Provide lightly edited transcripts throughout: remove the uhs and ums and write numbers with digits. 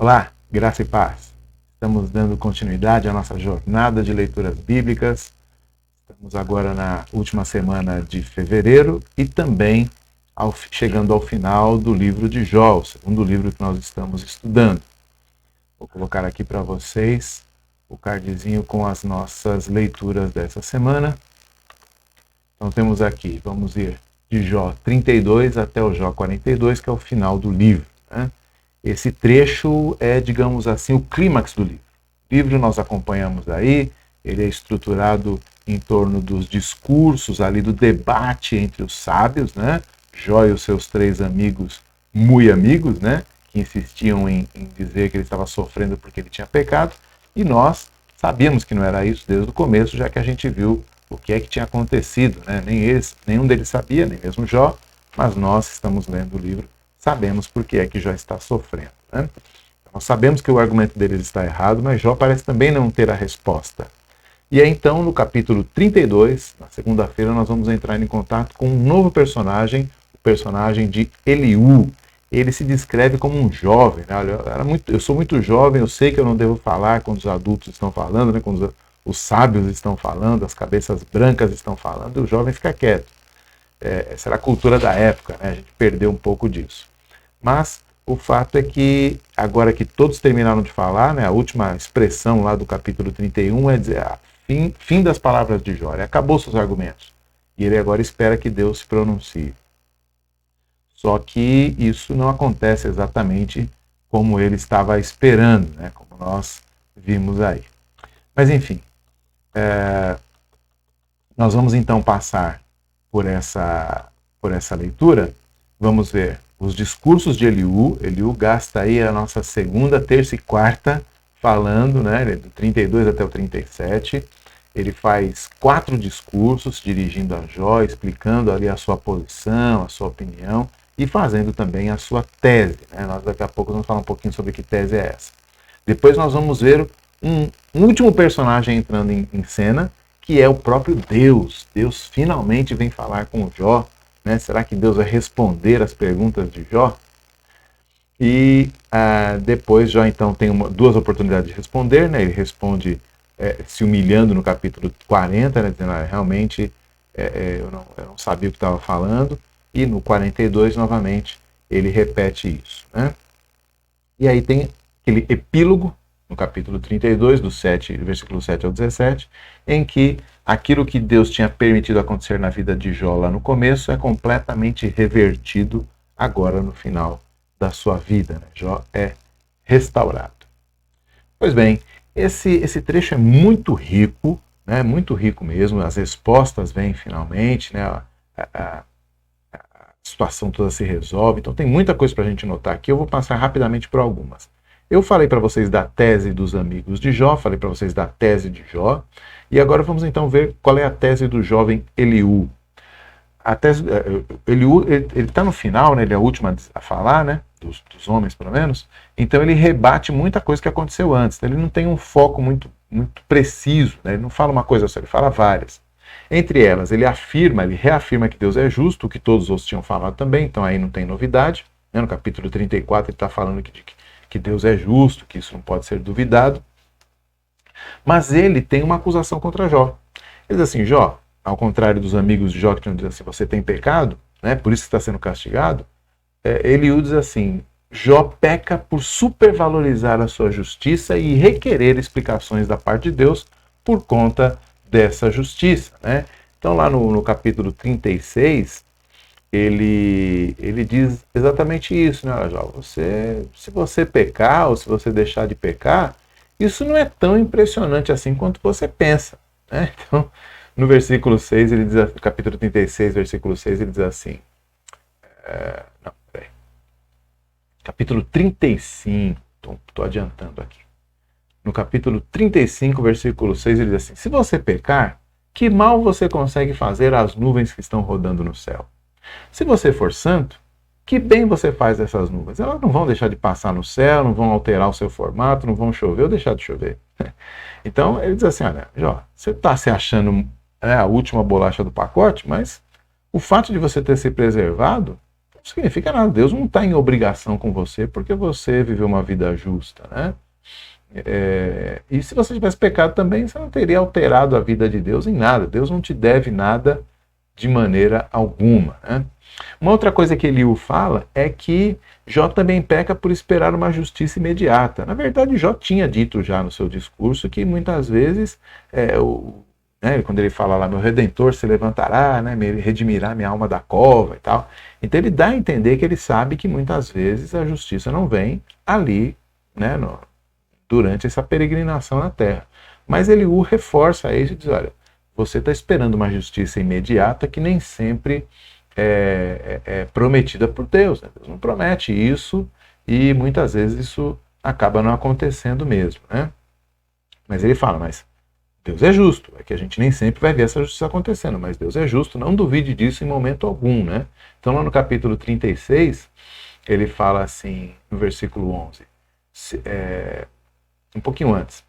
Olá, graça e paz. Estamos dando continuidade à nossa jornada de leituras bíblicas. Estamos agora na última semana de fevereiro e também chegando ao final do livro de Jó, o segundo livro que nós estamos estudando. Vou colocar aqui para vocês o cardzinho com as nossas leituras dessa semana. Então temos aqui, vamos ir de Jó 32 até o Jó 42, que é o final do livro, né? Esse trecho é, digamos assim, o clímax do livro. O livro nós acompanhamos aí, ele é estruturado em torno dos discursos ali, do debate entre os sábios, né? Jó e os seus três amigos, muito amigos, né? Que insistiam em dizer que ele estava sofrendo porque ele tinha pecado, e nós sabíamos que não era isso desde o começo, já que a gente viu o que é que tinha acontecido, né? Nenhum deles sabia, nem mesmo Jó, mas nós estamos lendo o livro, sabemos por que é que Jó está sofrendo, né? Nós sabemos que o argumento deles está errado, mas Jó parece também não ter a resposta. E aí então, no capítulo 32, na segunda-feira, nós vamos entrar em contato com um novo personagem, o personagem de Eliú. Ele se descreve como um jovem, né? Olha, eu sou muito jovem, eu sei que eu não devo falar quando os adultos estão falando, né? Quando os sábios estão falando, as cabeças brancas estão falando, o jovem fica quieto. Essa era a cultura da época, né? A gente perdeu um pouco disso. Mas o fato é que, agora que todos terminaram de falar, né, a última expressão lá do capítulo 31 é dizer, fim das palavras de Jó, acabou seus argumentos. E ele agora espera que Deus se pronuncie. Só que isso não acontece exatamente como ele estava esperando, né, como nós vimos aí. Mas enfim, nós vamos então passar por essa leitura. Vamos ver os discursos de Eliú. Eliú gasta aí a nossa segunda, terça e quarta falando, né, do 32 até o 37. Ele faz 4 discursos dirigindo a Jó, explicando ali a sua posição, a sua opinião e fazendo também a sua tese, né? Nós daqui a pouco vamos falar um pouquinho sobre que tese é essa. Depois nós vamos ver um último personagem entrando em cena, que é o próprio Deus. Deus finalmente vem falar com o Jó, né? Será que Deus vai responder as perguntas de Jó? E depois Jó então tem duas oportunidades de responder, né? Ele responde se humilhando no capítulo 40, né? Dizendo, realmente eu não sabia o que estava falando. E no 42, novamente, ele repete isso, né? E aí tem aquele epílogo, no capítulo 32, do versículo 7 ao 17, em que aquilo que Deus tinha permitido acontecer na vida de Jó lá no começo é completamente revertido agora no final da sua vida, né? Jó é restaurado. Pois bem, esse trecho é muito rico, né? Muito rico mesmo, as respostas vêm finalmente, né? A situação toda se resolve, então tem muita coisa para a gente notar aqui, eu vou passar rapidamente por algumas. Eu falei para vocês da tese dos amigos de Jó, falei para vocês da tese de Jó, e agora vamos então ver qual é a tese do jovem Eliú. A tese, Eliú, ele está no final, né, ele é o último a falar, né, dos homens pelo menos, então ele rebate muita coisa que aconteceu antes, então ele não tem um foco muito preciso, né, ele não fala uma coisa só, ele fala várias. Entre elas, ele reafirma que Deus é justo, o que todos os outros tinham falado também, então aí não tem novidade, né, no capítulo 34 ele está falando que Deus é justo, que isso não pode ser duvidado. Mas ele tem uma acusação contra Jó. Ele diz assim, Jó, ao contrário dos amigos de Jó que tinham dito assim, você tem pecado, né, por isso está sendo castigado, Eliú diz assim, Jó peca por supervalorizar a sua justiça e requerer explicações da parte de Deus por conta dessa justiça, né? Então lá no capítulo 36, ele diz exatamente isso, né? Jó, se você pecar ou se você deixar de pecar, isso não é tão impressionante assim quanto você pensa, né? Então, no versículo 6, ele diz, capítulo 36, versículo 6, ele diz assim, capítulo 35, estou adiantando aqui. No capítulo 35, versículo 6, ele diz assim, se você pecar, que mal você consegue fazer às nuvens que estão rodando no céu? Se você for santo, que bem você faz dessas nuvens? Elas não vão deixar de passar no céu, não vão alterar o seu formato, não vão chover ou deixar de chover. Então, ele diz assim, olha, Jó, você está se achando a última bolacha do pacote, mas o fato de você ter se preservado significa nada. Deus não está em obrigação com você porque você viveu uma vida justa, né? E se você tivesse pecado também, você não teria alterado a vida de Deus em nada. Deus não te deve nada de maneira alguma, né? Uma outra coisa que Eliú fala é que Jó também peca por esperar uma justiça imediata. Na verdade, Jó tinha dito já no seu discurso que muitas vezes, quando ele fala lá, meu Redentor se levantará, né, redimirá minha alma da cova e tal. Então ele dá a entender que ele sabe que muitas vezes a justiça não vem ali, né, durante essa peregrinação na terra. Mas Eliú reforça isso e diz, olha, você está esperando uma justiça imediata que nem sempre é prometida por Deus, né? Deus não promete isso e muitas vezes isso acaba não acontecendo mesmo, né? Mas ele fala, mas Deus é justo, é que a gente nem sempre vai ver essa justiça acontecendo, mas Deus é justo, não duvide disso em momento algum, né? Então lá no capítulo 36, ele fala assim, no versículo 11, um pouquinho antes,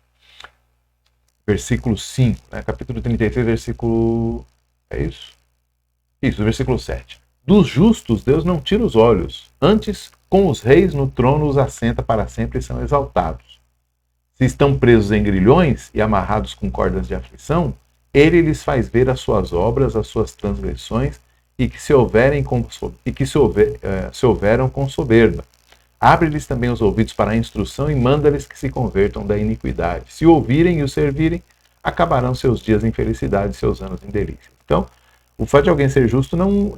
versículo 5, né? Capítulo 33, versículo... é isso? Isso, versículo 7. Dos justos Deus não tira os olhos, antes com os reis no trono os assenta para sempre e são exaltados. Se estão presos em grilhões e amarrados com cordas de aflição, ele lhes faz ver as suas obras, as suas transgressões, e que se houveram com soberba. Abre-lhes também os ouvidos para a instrução e manda-lhes que se convertam da iniquidade. Se ouvirem e o servirem, acabarão seus dias em felicidade e seus anos em delícia. Então, o fato de alguém ser justo não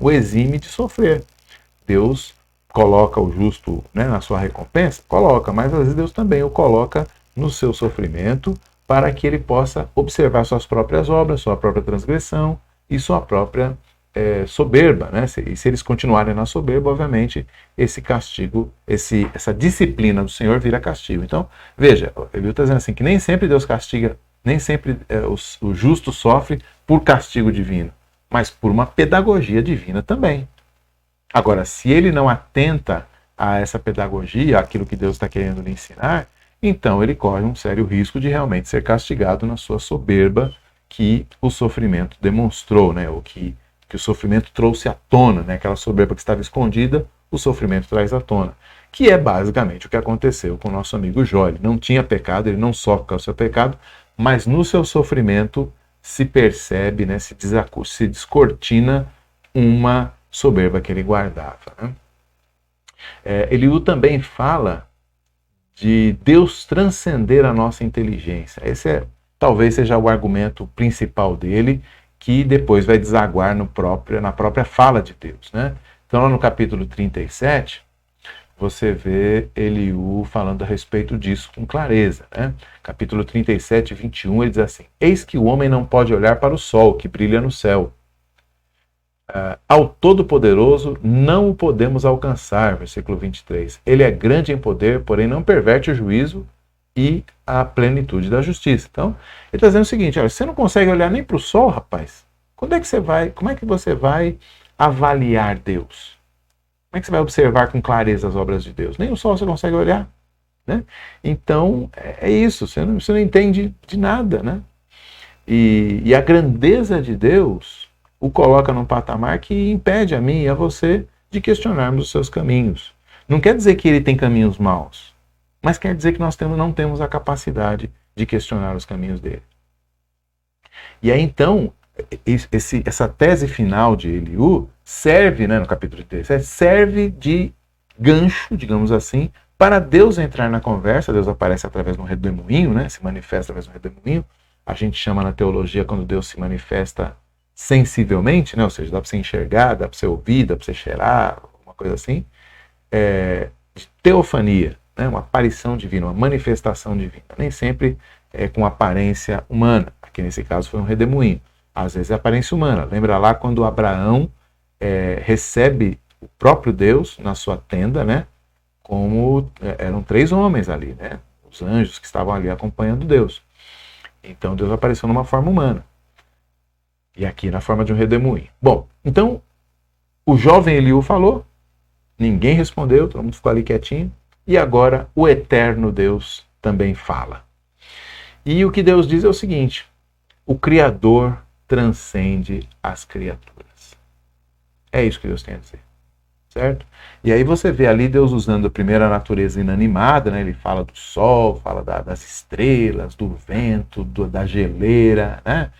o exime de sofrer. Deus coloca o justo, né, na sua recompensa? Coloca, mas às vezes Deus também o coloca no seu sofrimento para que ele possa observar suas próprias obras, sua própria transgressão e sua própria soberba, né? E se eles continuarem na soberba, obviamente, esse castigo, essa disciplina do Senhor vira castigo. Então, veja, ele está dizendo assim, que nem sempre Deus castiga, nem sempre o justo sofre por castigo divino, mas por uma pedagogia divina também. Agora, se ele não atenta a essa pedagogia, aquilo que Deus está querendo lhe ensinar, então ele corre um sério risco de realmente ser castigado na sua soberba que o sofrimento demonstrou, né? Ou que o sofrimento trouxe à tona, né? Aquela soberba que estava escondida, o sofrimento traz à tona. Que é basicamente o que aconteceu com o nosso amigo Jó. Ele não tinha pecado, ele não sofre com o seu pecado, mas no seu sofrimento se percebe, né? Se descortina uma soberba que ele guardava, né? Eliú também fala de Deus transcender a nossa inteligência. Esse talvez seja o argumento principal dele, que depois vai desaguar na própria fala de Deus, né? Então lá no capítulo 37, você vê Eliú falando a respeito disso com clareza, né? Capítulo 37, 21, ele diz assim, eis que o homem não pode olhar para o sol que brilha no céu, ao Todo-Poderoso não o podemos alcançar, versículo 23. Ele é grande em poder, porém não perverte o juízo e a plenitude da justiça. Então, ele está dizendo o seguinte, olha, você não consegue olhar nem para o sol, rapaz. Como é que você vai avaliar Deus? Como é que você vai observar com clareza as obras de Deus? Nem o sol você consegue olhar, né? Então, é isso, você não entende de nada, né? E a grandeza de Deus o coloca num patamar que impede a mim e a você de questionarmos os seus caminhos. Não quer dizer que ele tem caminhos maus, mas quer dizer que nós não temos a capacidade de questionar os caminhos dele. E aí então, essa tese final de Eliú serve, né, no capítulo 37, serve de gancho, digamos assim, para Deus entrar na conversa. Deus aparece através de um redemoinho, né, se manifesta através de um redemoinho. A gente chama na teologia quando Deus se manifesta sensivelmente, né? Ou seja, dá para você enxergar, dá para você ouvir, dá para você cheirar, uma coisa assim, de teofania, né? Uma aparição divina, uma manifestação divina. Nem sempre é com aparência humana. Aqui nesse caso foi um redemoinho. Às vezes é aparência humana. Lembra lá quando Abraão recebe o próprio Deus na sua tenda, né? Como eram 3 homens ali, né? Os anjos que estavam ali acompanhando Deus. Então Deus apareceu numa forma humana. E aqui na forma de um redemoinho. Bom, então o jovem Eliú falou, ninguém respondeu, todo mundo ficou ali quietinho, e agora o eterno Deus também fala. E o que Deus diz é o seguinte, o Criador transcende as criaturas. É isso que Deus tem a dizer. certo? E aí você vê ali Deus usando a primeira natureza inanimada, né? Ele fala do sol, fala das estrelas, do vento, da geleira, né?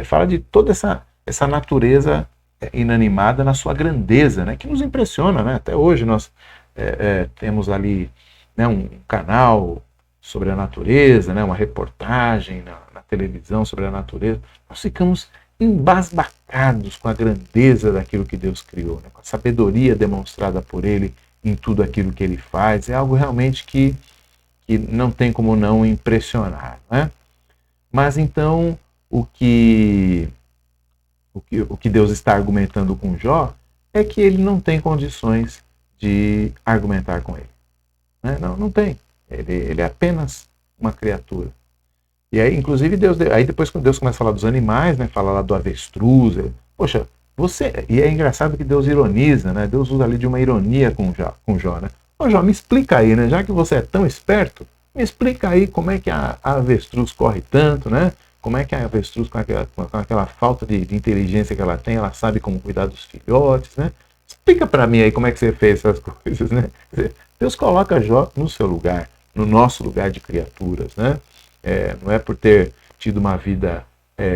Fala de toda essa natureza inanimada na sua grandeza, né? Que nos impressiona, né? Até hoje nós temos ali, né, um canal sobre a natureza, né? Uma reportagem na televisão sobre a natureza. Nós ficamos embasbacados com a grandeza daquilo que Deus criou, né? Com a sabedoria demonstrada por Ele em tudo aquilo que Ele faz. É algo realmente que não tem como não impressionar, né? Mas então, o que Deus está argumentando com Jó é que ele não tem condições de argumentar com ele. Né? Não tem. Ele é apenas uma criatura. E aí, inclusive, aí depois quando Deus começa a falar dos animais, né, fala lá do avestruz, poxa, e é engraçado que Deus ironiza, né? Deus usa ali de uma ironia com Jó, né? Ô Jó, me explica aí, né? Já que você é tão esperto, me explica aí como é que a avestruz corre tanto, né? Como é que a avestruz, com aquela falta de inteligência que ela tem, ela sabe como cuidar dos filhotes, né? Explica para mim aí como é que você fez essas coisas, né? Deus coloca Jó no seu lugar, no nosso lugar de criaturas, né? Não é por ter tido uma vida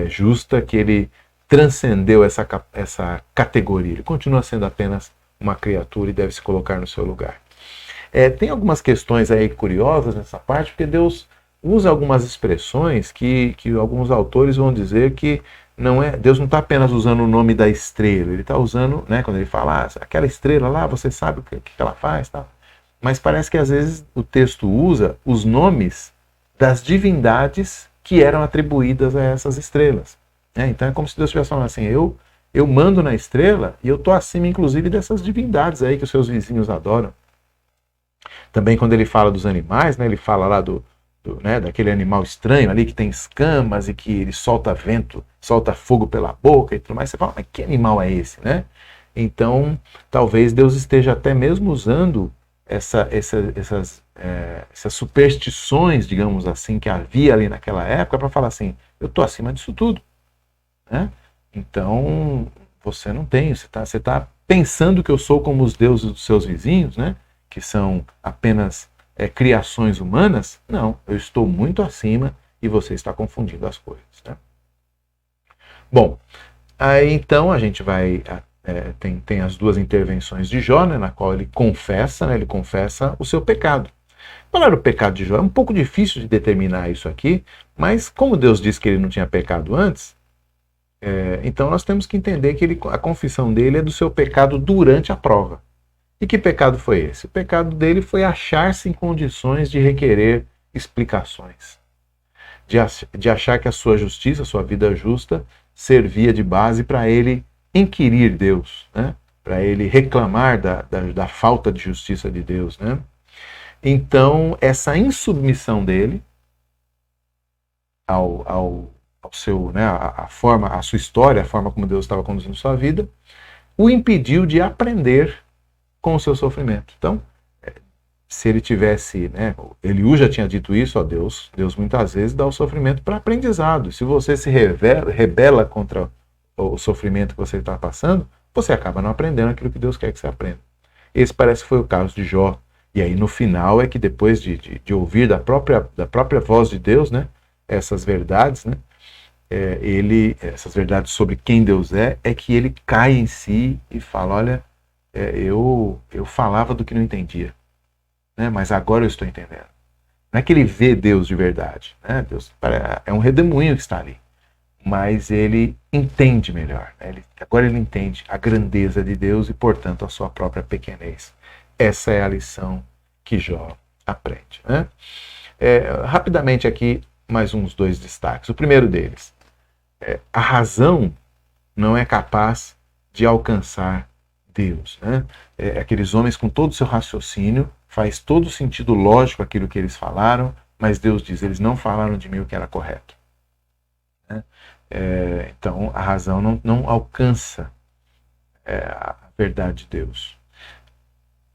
justa que ele transcendeu essa categoria. Ele continua sendo apenas uma criatura e deve se colocar no seu lugar. Tem algumas questões aí curiosas nessa parte, porque Deus usa algumas expressões que alguns autores vão dizer que Deus não está apenas usando o nome da estrela, ele está usando, né, quando ele fala, aquela estrela lá, você sabe o que ela faz, tá? Mas parece que às vezes o texto usa os nomes das divindades que eram atribuídas a essas estrelas. Então é como se Deus estivesse falando assim, eu mando na estrela e eu estou acima, inclusive, dessas divindades aí que os seus vizinhos adoram. Também quando ele fala dos animais, né, ele fala lá daquele animal estranho ali que tem escamas e que ele solta vento, solta fogo pela boca e tudo mais. Você fala, mas que animal é esse, né? Então, talvez Deus esteja até mesmo usando essas superstições, digamos assim, que havia ali naquela época para falar assim, eu estou acima disso tudo. Né? Então, você não tem, você tá pensando que eu sou como os deuses dos seus vizinhos, né? Que são apenas criações humanas. Não, eu estou muito acima e você está confundindo as coisas. Né? Bom, aí então a gente vai... tem as duas intervenções de Jó, né, na qual ele confessa o seu pecado. Qual era o pecado de Jó? É um pouco difícil de determinar isso aqui, mas como Deus disse que ele não tinha pecado antes, então nós temos que entender que a confissão dele é do seu pecado durante a prova. E que pecado foi esse? O pecado dele foi achar-se em condições de requerer explicações, de achar que a sua justiça, a sua vida justa, servia de base para ele inquirir Deus, né? Para ele reclamar da falta de justiça de Deus. Né? Então, essa insubmissão dele ao seu, né, a sua história, a forma como Deus estava conduzindo sua vida, o impediu de aprender com o seu sofrimento. Então, se ele tivesse, né, Eliú já tinha dito isso, ó, Deus muitas vezes dá o sofrimento para aprendizado. Se você se rebela contra o sofrimento que você está passando, você acaba não aprendendo aquilo que Deus quer que você aprenda. Esse parece que foi o caso de Jó. E aí no final é que depois de ouvir da própria voz de Deus, né, essas verdades, né, essas verdades sobre quem Deus é que ele cai em si e fala, olha, eu falava do que não entendia, né, mas agora eu estou entendendo. Não é que ele vê Deus de verdade, né, Deus é um redemoinho que está ali, mas ele entende melhor. Né, agora ele entende a grandeza de Deus e, portanto, a sua própria pequenez. Essa é a lição que Jó aprende. Né? Rapidamente aqui, mais uns dois destaques. O primeiro deles, a razão não é capaz de alcançar Deus. Né? Aqueles homens com todo o seu raciocínio, faz todo sentido lógico aquilo que eles falaram, mas Deus diz, eles não falaram de mim o que era correto. Né? Então, a razão não alcança a verdade de Deus.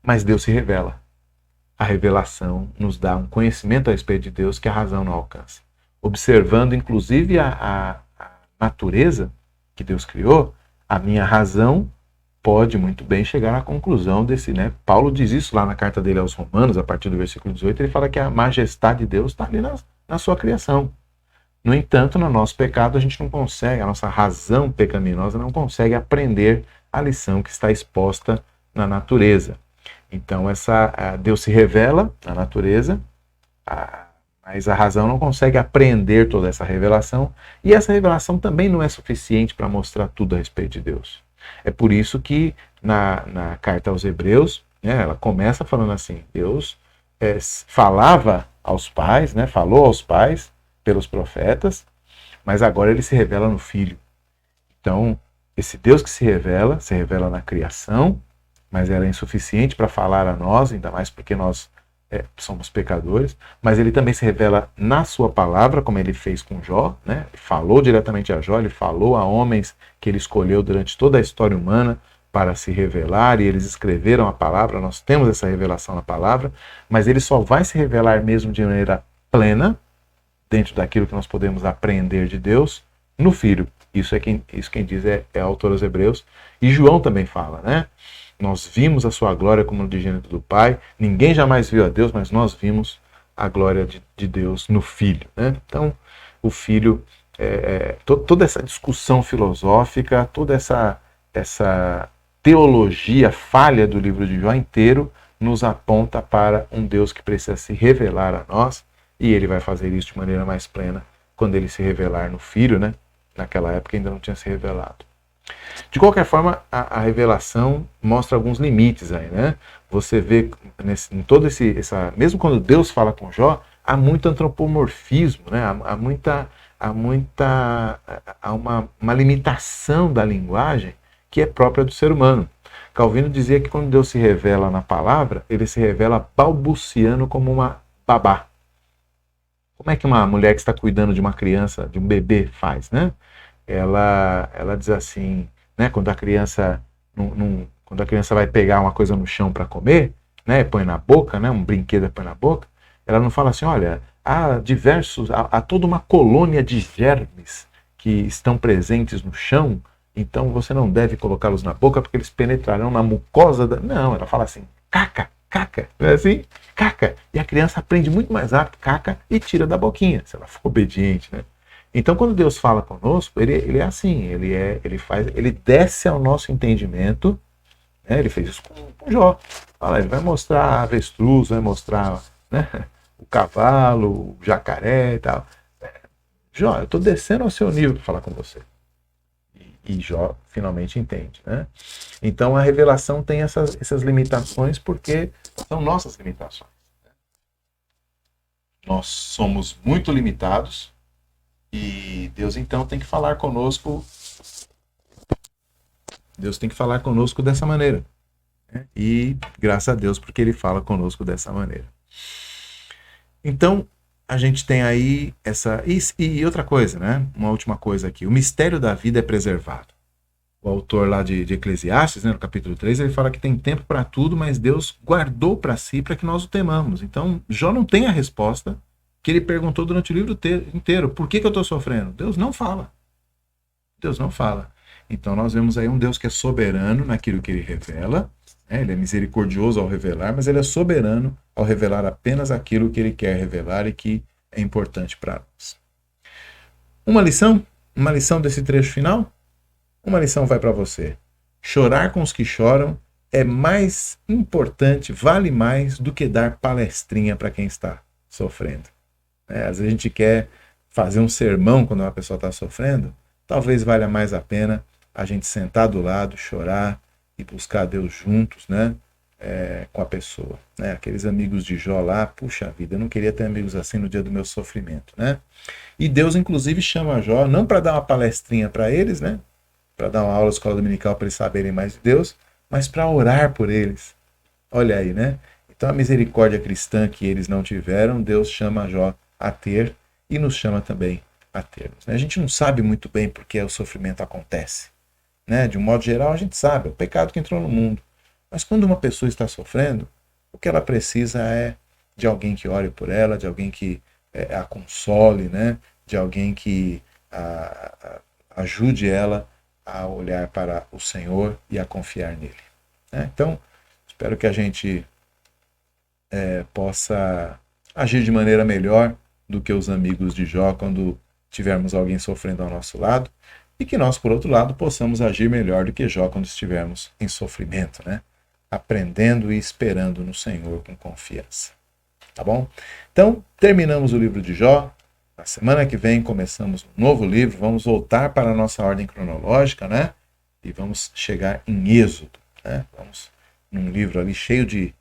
Mas Deus se revela. A revelação nos dá um conhecimento a respeito de Deus que a razão não alcança. Observando, inclusive, a natureza que Deus criou, a minha razão pode muito bem chegar à conclusão desse, né? Paulo diz isso lá na carta dele aos Romanos, a partir do versículo 18, ele fala que a majestade de Deus está ali na sua criação. No entanto, no nosso pecado, a gente não consegue, a nossa razão pecaminosa não consegue aprender a lição que está exposta na natureza. Então, Deus se revela na natureza, mas a razão não consegue apreender toda essa revelação, e essa revelação também não é suficiente para mostrar tudo a respeito de Deus. É por isso que na carta aos Hebreus, né, ela começa falando assim, Deus falava aos pais, né, falou aos pais pelos profetas, mas agora ele se revela no Filho. Então, esse Deus que se revela na criação, mas ela é insuficiente para falar a nós, ainda mais porque nós somos pecadores, mas ele também se revela na sua palavra, como ele fez com Jó, né? Ele falou diretamente a Jó, ele falou a homens que ele escolheu durante toda a história humana para se revelar, e eles escreveram a palavra, nós temos essa revelação na palavra, mas ele só vai se revelar mesmo de maneira plena, dentro daquilo que nós podemos aprender de Deus, no Filho. Isso quem diz é o autor aos Hebreus, e João também fala, né? Nós vimos a sua glória como unigênito do Pai. Ninguém jamais viu a Deus, mas nós vimos a glória de Deus no Filho, né? Então, o Filho, toda essa discussão filosófica, toda essa teologia falha do livro de Jó inteiro nos aponta para um Deus que precisa se revelar a nós, e ele vai fazer isso de maneira mais plena quando ele se revelar no Filho, né? Naquela época ainda não tinha se revelado. De qualquer forma, a revelação mostra alguns limites aí, né? Você vê em todo mesmo quando Deus fala com Jó, há muito antropomorfismo, né? Há uma limitação da linguagem que é própria do ser humano. Calvino dizia que quando Deus se revela na palavra, ele se revela balbuciando como uma babá. Como é que uma mulher que está cuidando de uma criança, de um bebê, faz, né? Ela diz assim, né, quando a criança vai pegar uma coisa no chão para comer, né, põe na boca, né, um brinquedo põe na boca, ela não fala assim, olha, há toda uma colônia de germes que estão presentes no chão, então você não deve colocá-los na boca porque eles penetrarão na mucosa Não, ela fala assim, caca, não é assim? Caca. E a criança aprende muito mais rápido, caca, e tira da boquinha, se ela for obediente, né? Então, quando Deus fala conosco, ele é assim, ele desce ao nosso entendimento, né? Ele fez isso com Jó. Ele vai mostrar a avestruz, vai mostrar, né, o cavalo, o jacaré e tal. Jó, eu estou descendo ao seu nível para falar com você. E Jó finalmente entende, né? Então a revelação tem essas limitações porque são nossas limitações. Nós somos muito limitados. E Deus então tem que falar conosco. Deus tem que falar conosco dessa maneira. Né? E graças a Deus porque Ele fala conosco dessa maneira. Então a gente tem aí essa. E outra coisa, né? Uma última coisa aqui. O mistério da vida é preservado. O autor lá de Eclesiastes, né, no capítulo 3, ele fala que tem tempo para tudo, mas Deus guardou para si para que nós o temamos. Então Jó não tem a resposta que ele perguntou durante o livro inteiro. Por que eu estou sofrendo? Deus não fala. Deus não fala. Então nós vemos aí um Deus que é soberano naquilo que ele revela, né? Ele é misericordioso ao revelar, mas ele é soberano ao revelar apenas aquilo que ele quer revelar e que é importante para nós. Uma lição desse trecho final? Uma lição vai para você. Chorar com os que choram é mais importante, vale mais do que dar palestrinha para quem está sofrendo. Às vezes a gente quer fazer um sermão quando uma pessoa está sofrendo, talvez valha mais a pena a gente sentar do lado, chorar e buscar Deus juntos, né? Com a pessoa. Né? Aqueles amigos de Jó lá, puxa vida, eu não queria ter amigos assim no dia do meu sofrimento. Né? E Deus inclusive chama Jó, não para dar uma palestrinha para eles, né? Para dar uma aula de escola dominical para eles saberem mais de Deus, mas para orar por eles. Olha aí, né? Então a misericórdia cristã que eles não tiveram, Deus chama Jó a ter e nos chama também a termos. A gente não sabe muito bem por que o sofrimento acontece. Né? De um modo geral, a gente sabe, é o pecado que entrou no mundo. Mas quando uma pessoa está sofrendo, o que ela precisa é de alguém que ore por ela, de alguém que a console, né? De alguém que ajude ela a olhar para o Senhor e a confiar nele. Então, espero que a gente possa agir de maneira melhor do que os amigos de Jó quando tivermos alguém sofrendo ao nosso lado, e que nós, por outro lado, possamos agir melhor do que Jó quando estivermos em sofrimento, aprendendo e esperando no Senhor com confiança. Tá bom? Então, terminamos o livro de Jó. Na semana que vem começamos um novo livro, vamos voltar para a nossa ordem cronológica, e vamos chegar em Êxodo, Vamos num livro ali cheio de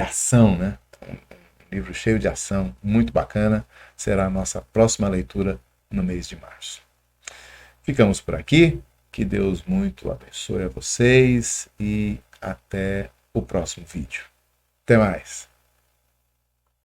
ação, Um livro cheio de ação, muito bacana. Será a nossa próxima leitura no mês de março. Ficamos por aqui. Que Deus muito abençoe a vocês e até o próximo vídeo. Até mais!